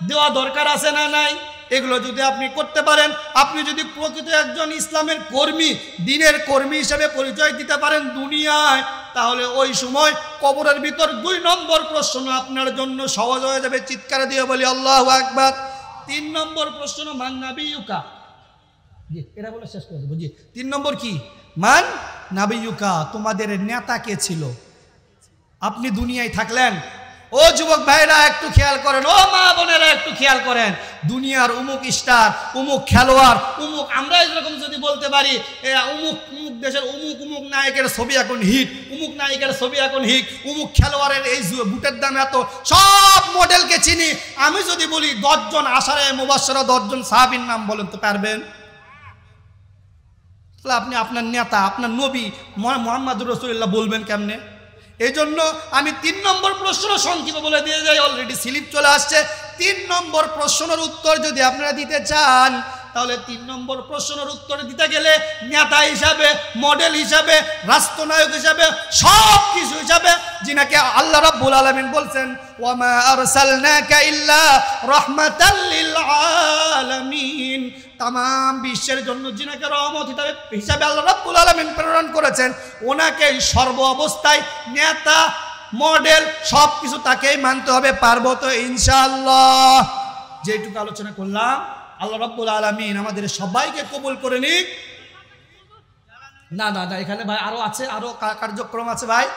দেওয়া দরকার আছে না নাই? এগুলো যদি আপনি করতে পারেন, আপনি যদি প্রকৃত একজন ইসলামের কর্মী, দ্বীনের কর্মী হিসেবে পরিচয় দিতে পারেন দুনিয়ায়, তাহলে ওই সময় কবরের ভিতর 2 নম্বর প্রশ্ন আপনার জন্য সহজ হয়ে যাবে। চিৎকার দিয়ে বলি আল্লাহু আকবার। 3 নম্বর প্রশ্ন, মান নাবিয়ুকা। এটা বলে শেষ করে দেবো। জি, 3 নম্বর কি? মান নাবিয়ুকা, তোমাদের নেতা কে ছিল? আপনি দুনিয়ায় থাকলেন, ও যুবক ভাইরা একটু খেয়াল করেন, ও মা বোনেরা একটু খেয়াল করেন, দুনিয়ার উমুক স্টার, উমুক খেলোয়াড়, উমুক, আমরা এরকম যদি বলতে পারি উমুক উমুক দেশের উমুক নায়কের ছবি এখন হিট, উমুক নায়িকার ছবি এখন হিট, উমুক খেলোয়াড়ের এই বুটের দাম এত, সব মডেলকে চিনি। আমি যদি বলি 10 জন আশারে মুবাশশারা, 10 জন সাহাবীর নাম বলেন তো পারবেন? তাহলে আপনি আপনার নেতা, আপনার নবী মুহাম্মদুর রাসূলুল্লাহ বলবেন কেমনে? এই জন্য আমি 3 নম্বর প্রশ্ন সংক্ষেপে বলে দিয়ে যাই, অলরেডি স্লিপ চলে আসছে। 3 নম্বর প্রশ্নের উত্তর যদি আপনারা দিতে চান, তাহলে 3 নম্বর প্রশ্নের উত্তর দিতে গেলে নেতা হিসাবে, মডেল হিসাবে, রাষ্ট্রনায়ক হিসাবে, সব কিছু হিসাবে, যিনাকে আল্লাহ রাব্বুল আলামিন বলছেন ওয়া মা আরসালনাকা ইল্লা রাহমাতাল লিল আলামিন, তাম বিশ্বের জন্য যিনাকে রহমত হিসাবে আল্লাহ রাব্বুল আলামিন প্রেরণ করেছেন, ওনাকে সর্ব অবস্থায় নেতা, মডেল সব কিছু তাকেই মানতে হবে। পারবো তো ইনশাআল্লাহ? যেটুকু আলোচনা করলাম, আল্লাহ রাব্বুল আলামিন আমাদের সবাইকে কবুল করে নিক। না, এখানে ভাই আরো আছে, আরো কার্যক্রম আছে ভাই।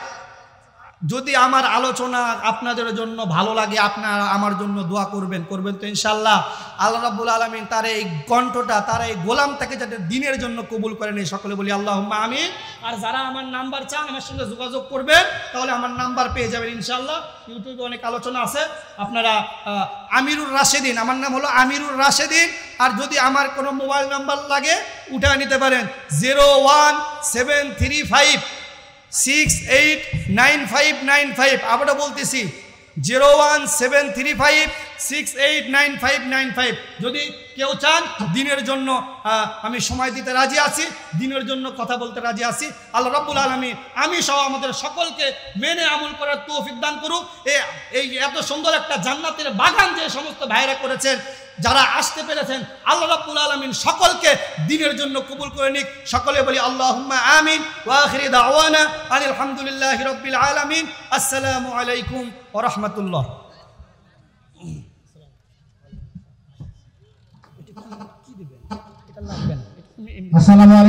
যদি আমার আলোচনা আপনাদের জন্য ভালো লাগে, আপনারা আমার জন্য দোয়া করবেন তো ইনশাআল্লাহ। আল্লাহ রাব্বুল আলামিন তার এই কণ্ঠটা, তার এই গোলামটাকে যাতে দ্বীনের জন্য কবুল করে নেই, সকলে বলি আল্লাহুম্মা আমিন। আর যারা আমার নাম্বার চান, আমার সঙ্গে যোগাযোগ করবেন, তাহলে আমার নাম্বার পেয়ে যাবেন ইনশাআল্লাহ। ইউটিউবে অনেক আলোচনা আছে, আপনারা আমিরুর রাশেদিন, আমার নাম হলো আমিরুর রাশেদিন। আর যদি আমার কোনো মোবাইল নাম্বার লাগে, উঠে নিতে পারেন 01735 689595। আবারও বলতেছি 01735 689595। যদি কেউ চান দ্বীনের জন্য, আমি সময় দিতে রাজি আছি, দ্বীনের জন্য কথা বলতে রাজি আছি। আল্লাহ রাব্বুল আলামিন আমি সহ আমাদের সকলকে মেনে আমল করার তৌফিক দান করুক। এই এত সুন্দর একটা জান্নাতের বাগান যে সমস্ত ভাইরা করেছেন, যারা আসতে পেরেছেন, আল্লাহ রাব্বুল আলামিন সকলকে দ্বীনের জন্য কবুল করে নিক। সকলে বলি আল্লাহুম্মা আমিন। ওয়া আখিরি দাওয়ানা আলহামদুলিল্লাহি রাব্বিল আলামিন। আসসালামু আলাইকুম ওয়া রাহমাতুল্লাহ। আসসালামু আলাইকুম।